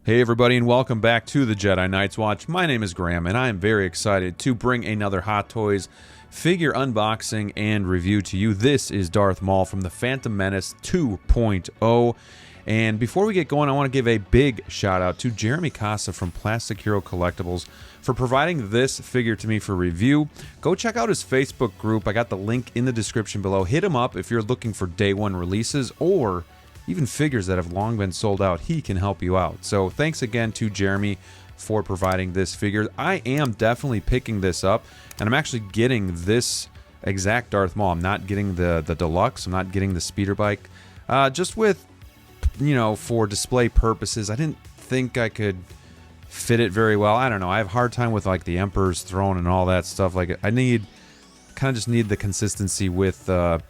Hey everybody, and welcome back to the Jedi Knights Watch. My name is Graham and I am very excited to bring another Hot Toys figure unboxing and review to you. This is Darth Maul from the Phantom Menace 2.0. And before we get going, I want to give a big shout out to Jeremy Casa from Plastic Hero Collectibles for providing this figure to me for review. Go check out his Facebook group. I got the link in the description below. Hit him up if you're looking for day one releases or even figures that have long been sold out. He can help you out. So thanks again to Jeremy for providing this figure. I am definitely picking this up, and I'm actually getting this exact Darth Maul. I'm not getting the deluxe. I'm not getting the speeder bike. Just with, you know, for display purposes. I didn't think I could fit it very well. I don't know. I have a hard time with like the Emperor's Throne and all that stuff. Like I kind of just need the consistency with the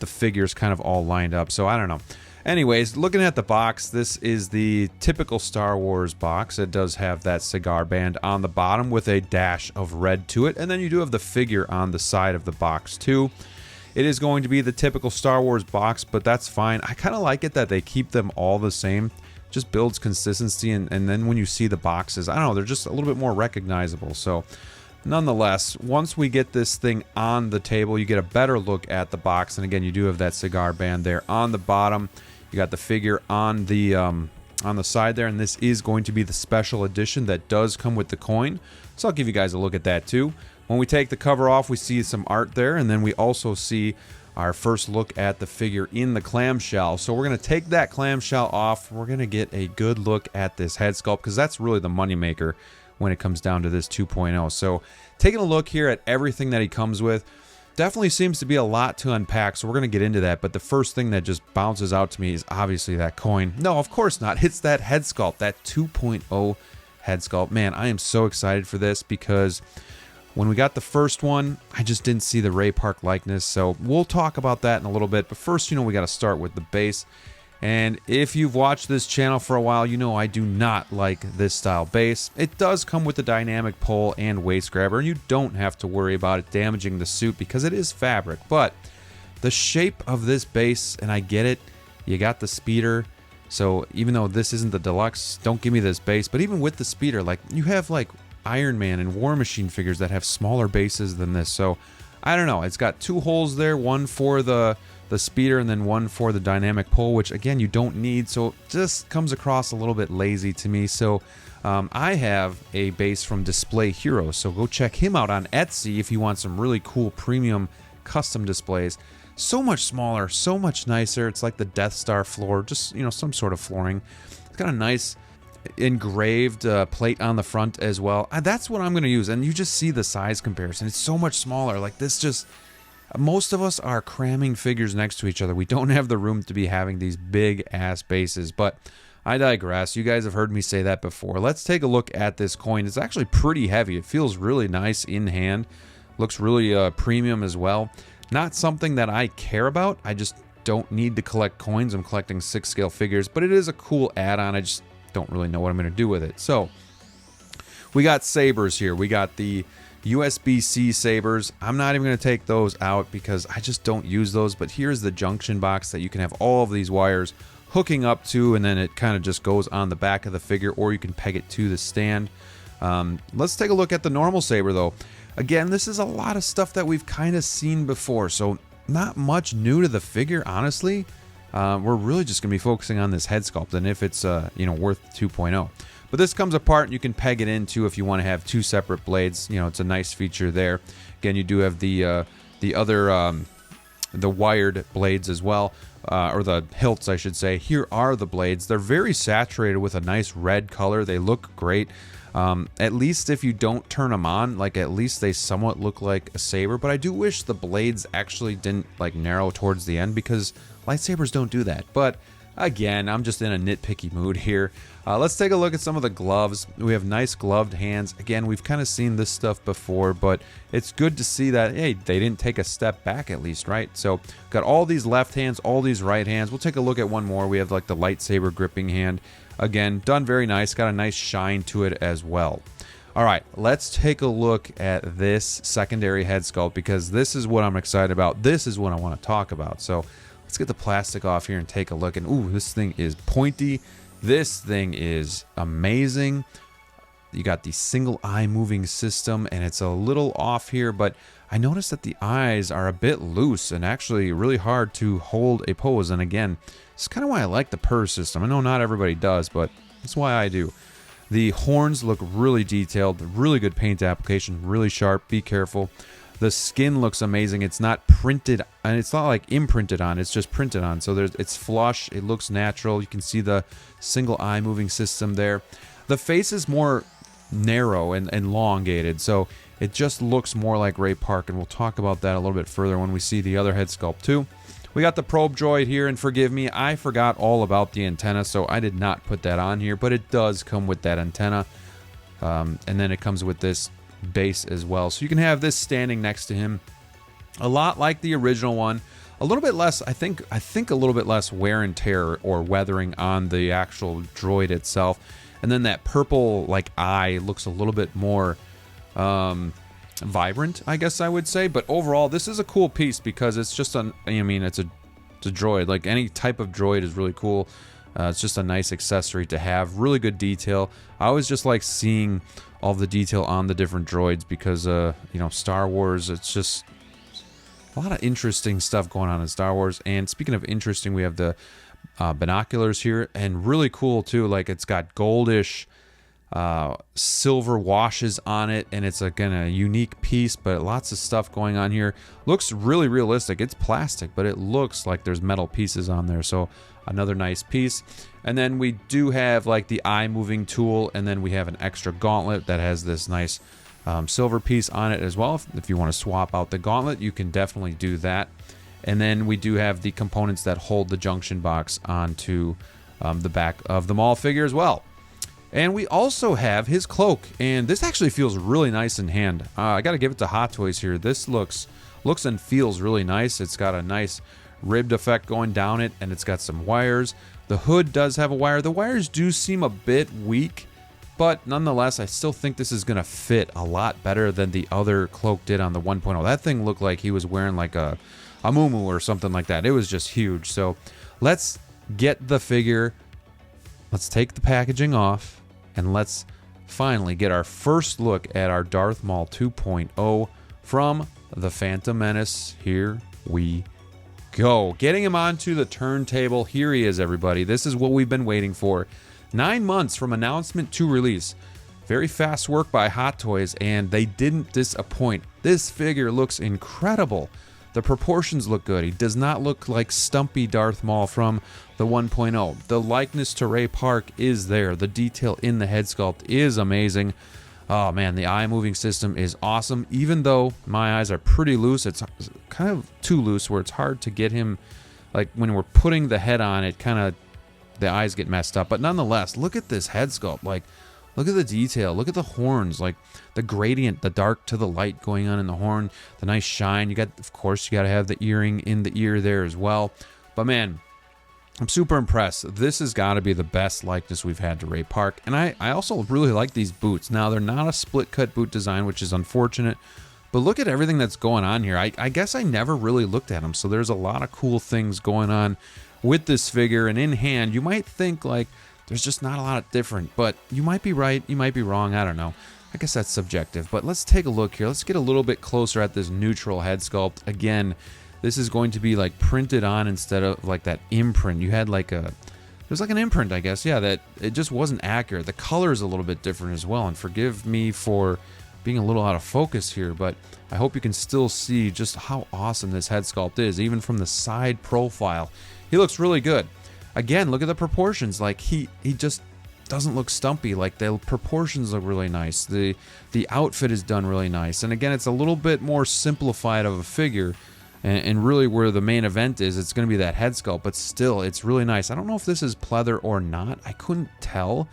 figures kind of all lined up. So I don't know. Anyways, looking at the box, this is the typical Star Wars box. It does have that cigar band on the bottom with a dash of red to it, and then you do have the figure on the side of the box too. It is going to be the typical Star Wars box, but that's fine. I kind of like it that they keep them all the same. Just builds consistency, and then when you see the boxes, I don't know, they're just a little bit more recognizable. So nonetheless, once we get this thing on the table, you get a better look at the box, and again, you do have that cigar band there on the bottom. You got the figure on the side there, and this is going to be the special edition that does come with the coin. So I'll give you guys a look at that too. When we take the cover off, we see some art there, and then we also see our first look at the figure in the clamshell. So we're going to take that clamshell off. We're going to get a good look at this head sculpt, because that's really the moneymaker when it comes down to this 2.0. So taking a look here at everything that he comes with, definitely seems to be a lot to unpack, so we're going to get into that. But the first thing that just bounces out to me is obviously that coin. No, of course not. It's that head sculpt, that 2.0 head sculpt. Man, I am so excited for this, because when we got the first one, I just didn't see the Ray Park likeness. So we'll talk about that in a little bit. But first, you know, we got to start with the base. And if you've watched this channel for a while, you know I do not like this style base. It does come with a dynamic pull and waist grabber, and you don't have to worry about it damaging the suit because it is fabric. But the shape of this base, and I get it, you got the speeder, so even though this isn't the deluxe, don't give me this base. But even with the speeder, like, you have like Iron Man and War Machine figures that have smaller bases than this. So I don't know, it's got two holes there, one for the speeder and then one for the dynamic pull, which again you don't need, so it just comes across a little bit lazy to me. So I have a base from Display Heroes, so go check him out on Etsy if you want some really cool premium custom displays. So much smaller, so much nicer. It's like the Death Star floor, just, you know, some sort of flooring. It's got a nice engraved plate on the front as well. That's what I'm going to use, and you just see the size comparison. It's so much smaller. Like, this just, most of us are cramming figures next to each other. We don't have the room to be having these big ass bases, but I digress. You guys have heard me say that before. Let's take a look at this coin. It's actually pretty heavy. It feels really nice in hand. Looks really premium as well. Not something that I care about. I just don't need to collect coins. I'm collecting 6 scale figures, but it is a cool add-on. I just don't really know what I'm going to do with it. So we got sabers here. We got the USB-C sabers. I'm not even going to take those out because I just don't use those. But here's the junction box that you can have all of these wires hooking up to, and then it kind of just goes on the back of the figure, or you can peg it to the stand. Let's take a look at the normal saber though. Again, this is a lot of stuff that we've kind of seen before, so not much new to the figure, honestly. We're really just going to be focusing on this head sculpt and if it's you know, worth 2.0. But this comes apart, and you can peg it into if you want to have 2 separate blades. You know, it's a nice feature there. Again, you do have the other the wired blades as well, or the hilts, I should say. Here are the blades. They're very saturated with a nice red color. They look great. At least if you don't turn them on, like, at least they somewhat look like a saber. But I do wish the blades actually didn't like narrow towards the end, because lightsabers don't do that. But again, I'm just in a nitpicky mood here. Let's take a look at some of the gloves. We have nice gloved hands. Again, we've kind of seen this stuff before, but it's good to see that, hey, they didn't take a step back at least, right? So got all these left hands, all these right hands. We'll take a look at one more. We have like the lightsaber gripping hand. Again, done very nice. Got a nice shine to it as well. All right, let's take a look at this secondary head sculpt, because this is what I'm excited about. This is what I want to talk about. So let's get the plastic off here and take a look. And ooh, this thing is pointy. This thing is amazing. You got the single eye moving system, and it's a little off here, but I noticed that the eyes are a bit loose and actually really hard to hold a pose. And again, it's kind of why I like the purr system. I know not everybody does, but that's why I do. The horns look really detailed, really good paint application, really sharp. Be careful. The skin looks amazing. It's not printed, and it's not like imprinted on. It's just printed on. So it's flush. It looks natural. You can see the single eye moving system there. The face is more narrow and elongated, so it just looks more like Ray Park, and we'll talk about that a little bit further when we see the other head sculpt too. We got the probe droid here, and forgive me, I forgot all about the antenna, so I did not put that on here, but it does come with that antenna, and then it comes with this base as well, so you can have this standing next to him, a lot like the original one. A little bit less, I think a little bit less wear and tear or weathering on the actual droid itself. And then that purple like eye looks a little bit more vibrant, I guess I would say. But overall, this is a cool piece because it's just it's a droid. Like any type of droid is really cool. It's just a nice accessory to have. Really good detail. I always just like seeing all the detail on the different droids because Star Wars, it's just a lot of interesting stuff going on in Star Wars. And speaking of interesting, we have the binoculars here, and really cool too. Like it's got goldish silver washes on it, and it's again a unique piece, but lots of stuff going on here. Looks really realistic. It's plastic, but it looks like there's metal pieces on there, so another nice piece. And then we do have like the eye moving tool, and then we have an extra gauntlet that has this nice silver piece on it as well. If you want to swap out the gauntlet, you can definitely do that. And then we do have the components that hold the junction box onto the back of the Maul figure as well. And we also have his cloak, and this actually feels really nice in hand. I got to give it to Hot Toys here. This looks and feels really nice. It's got a nice ribbed effect going down it, and it's got some wires. The hood does have a wire. The wires do seem a bit weak, but nonetheless, I still think this is going to fit a lot better than the other cloak did on the 1.0. That thing looked like he was wearing like a muumuu or something like that. It was just huge. So let's get the figure. Let's take the packaging off, and let's finally get our first look at our Darth Maul 2.0 from the Phantom Menace. Here we go. Getting him onto the turntable. Here he is, everybody. This is what we've been waiting for. 9 months from announcement to release. Very fast work by Hot Toys, and they didn't disappoint. This figure looks incredible. The proportions look good. He does not look like stumpy Darth Maul from the 1.0. The likeness to Ray Park is there. The detail in the head sculpt is amazing. Oh man, the eye moving system is awesome. Even though my eyes are pretty loose, it's kind of too loose where it's hard to get him, like when we're putting the head on, it kind of, the eyes get messed up. But nonetheless, look at this head sculpt. Like, look at the detail. Look at the horns. Like the gradient, the dark to the light going on in the horn. The nice shine. You got, of course, you got to have the earring in the ear there as well. But man, I'm super impressed. This has got to be the best likeness we've had to Ray Park. And I also really like these boots. Now, they're not a split cut boot design, which is unfortunate. But look at everything that's going on here. I guess I never really looked at them. So there's a lot of cool things going on with this figure. And in hand, you might think like there's just not a lot of different. But you might be right. You might be wrong. I don't know. I guess that's subjective. But let's take a look here. Let's get a little bit closer at this neutral head sculpt. Again, this is going to be like printed on instead of like that imprint. You had like a, there's like an imprint, I guess. Yeah, that it just wasn't accurate. The color is a little bit different as well. And forgive me for being a little out of focus here, but I hope you can still see just how awesome this head sculpt is, even from the side profile. He looks really good. Again, look at the proportions. Like he just doesn't look stumpy. Like the proportions look really nice. The outfit is done really nice. And again, it's a little bit more simplified of a figure. And really where the main event is, it's going to be that head sculpt, but still, it's really nice. I don't know if this is pleather or not. I couldn't tell.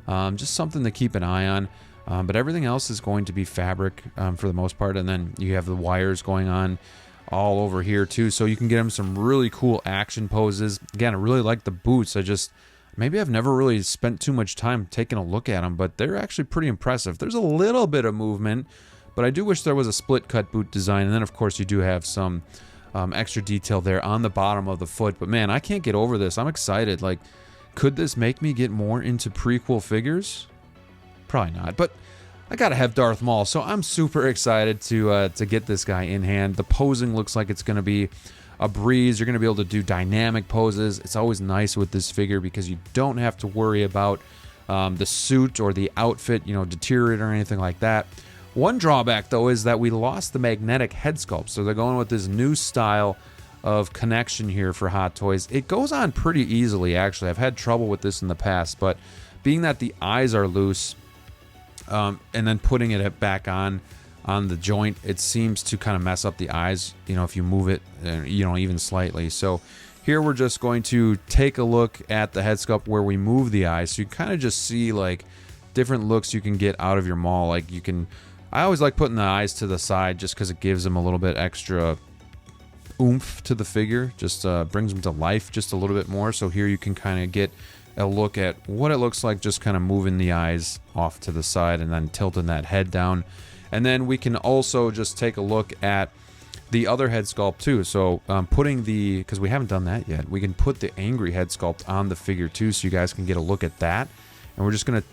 Just something to keep an eye on. But everything else is going to be fabric for the most part. And then you have the wires going on all over here too. So you can get him some really cool action poses. Again, I really like the boots. Maybe I've never really spent too much time taking a look at them, but they're actually pretty impressive. There's a little bit of movement, but I do wish there was a split cut boot design. And then of course you do have some extra detail there on the bottom of the foot. But man, I can't get over this. I'm excited. Like, Could this make me get more into prequel figures? Probably not, but I gotta have Darth Maul, so I'm super excited to get this guy in hand. The posing looks like it's gonna be a breeze. You're gonna be able to do dynamic poses. It's always nice with this figure because you don't have to worry about the suit or the outfit, deteriorate or anything like that. One drawback, though, is that we lost the magnetic head sculpt, so they're going with this new style of connection here for Hot Toys. It goes on pretty easily, actually. I've had trouble with this in the past, but being that the eyes are loose, and then putting it back on the joint, it seems to kind of mess up the eyes, if you move it, even slightly. So here we're just going to take a look at the head sculpt where we move the eyes, so you kind of just see like different looks you can get out of your Maul. Like I always like putting the eyes to the side just because it gives them a little bit extra oomph to the figure, just brings them to life just a little bit more. So here you can kind of get a look at what it looks like, just kind of moving the eyes off to the side and then tilting that head down. And then we can also just take a look at the other head sculpt too. So putting because we haven't done that yet, we can put the angry head sculpt on the figure too, so you guys can get a look at that. And we're just going to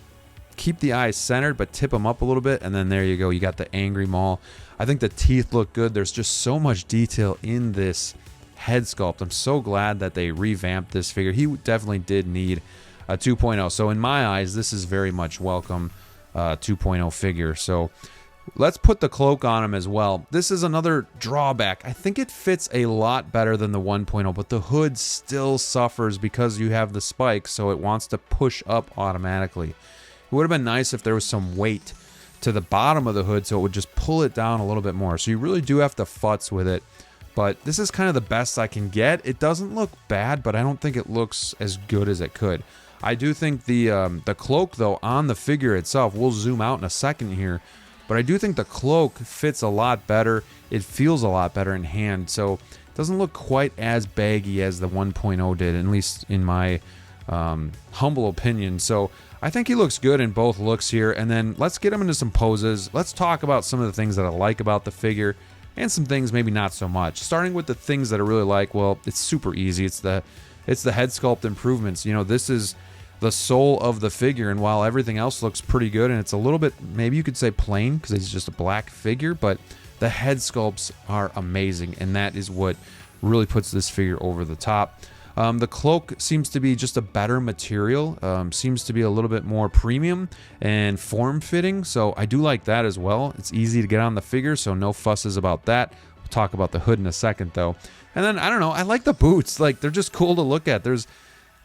keep the eyes centered but tip them up a little bit, and then there you go, you got the angry Maul. I think the teeth look good. There's just so much detail in this head sculpt. I'm so glad that they revamped this figure. He definitely did need a 2.0. So in my eyes, this is very much welcome 2.0 figure. So let's put the cloak on him as well. This is another drawback. I think it fits a lot better than the 1.0, but the hood still suffers because you have the spikes, so it wants to push up automatically. It would have been nice if there was some weight to the bottom of the hood so it would just pull it down a little bit more. So you really do have to futz with it. But this is kind of the best I can get. It doesn't look bad, but I don't think it looks as good as it could. I do think the cloak, though, on the figure itself, we'll zoom out in a second here, but I do think the cloak fits a lot better. It feels a lot better in hand, so it doesn't look quite as baggy as the 1.0 did, at least in my humble opinion. So I think he looks good in both looks here. And then let's get him into some poses. Let's talk about some of the things that I like about the figure and some things maybe not so much. Starting with the things that I really like, well, it's super easy. It's the head sculpt improvements. This is the soul of the figure, and while everything else looks pretty good, and it's a little bit, maybe you could say plain because it's just a black figure, but the head sculpts are amazing, and that is what really puts this figure over the top. The cloak seems to be just a better material, seems to be a little bit more premium and form-fitting, so I do like that as well. It's easy to get on the figure, so no fusses about that. We'll talk about the hood in a second, though. And then, I don't know, I like the boots. Like, they're just cool to look at.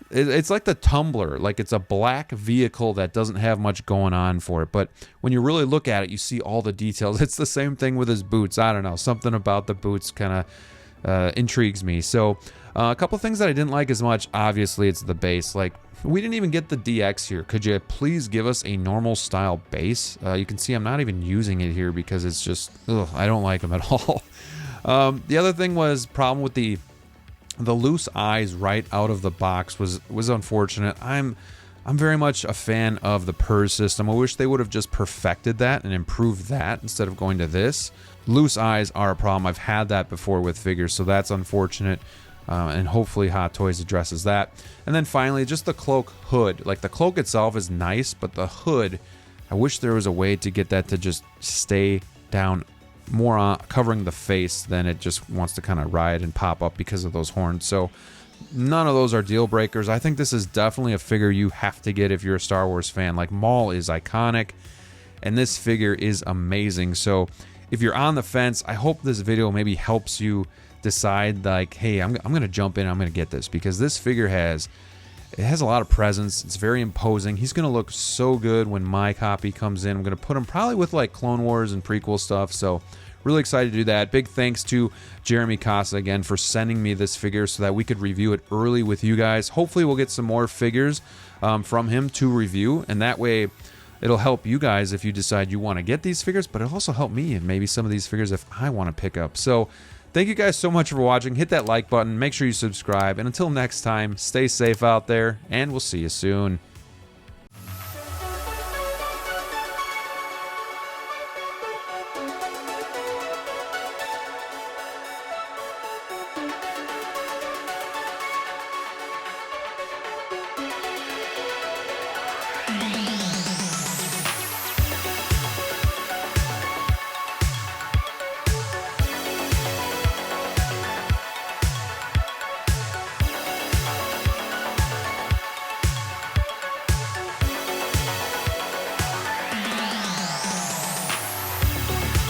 It's like the Tumbler. Like, it's a black vehicle that doesn't have much going on for it, but when you really look at it, you see all the details. It's the same thing with his boots. I don't know, something about the boots kind of intrigues me. So a couple things that I didn't like as much, obviously it's the base. Like, we didn't even get the DX here. Could you please give us a normal style base? You can see I'm not even using it here because it's just, I don't like them at all. The other thing was problem with the loose eyes right out of the box was unfortunate. I'm very much a fan of the purge system. I wish they would have just perfected that and improved that instead of going to this. Loose eyes are a problem. I've had that before with figures, so that's unfortunate. And hopefully Hot Toys addresses that. And then finally, just the cloak hood. Like, the cloak itself is nice, but the hood, I wish there was a way to get that to just stay down more on covering the face than it just wants to kind of ride and pop up because of those horns. So none of those are deal breakers. I think this is definitely a figure you have to get if you're a Star Wars fan. Like, Maul is iconic, and this figure is amazing. So if you're on the fence, I hope this video maybe helps you decide, like, hey, I'm gonna jump in, I'm gonna get this, because this figure has a lot of presence. It's very imposing. He's gonna look so good when my copy comes in. I'm gonna put him probably with like Clone Wars and prequel stuff, so really excited to do that. Big thanks to Jeremy Casa again for sending me this figure so that we could review it early with you guys. Hopefully we'll get some more figures from him to review, and that way it'll help you guys if you decide you want to get these figures, but it'll also help me and maybe some of these figures if I want to pick up. So thank you guys so much for watching. Hit that like button, make sure you subscribe, and until next time, stay safe out there, and we'll see you soon.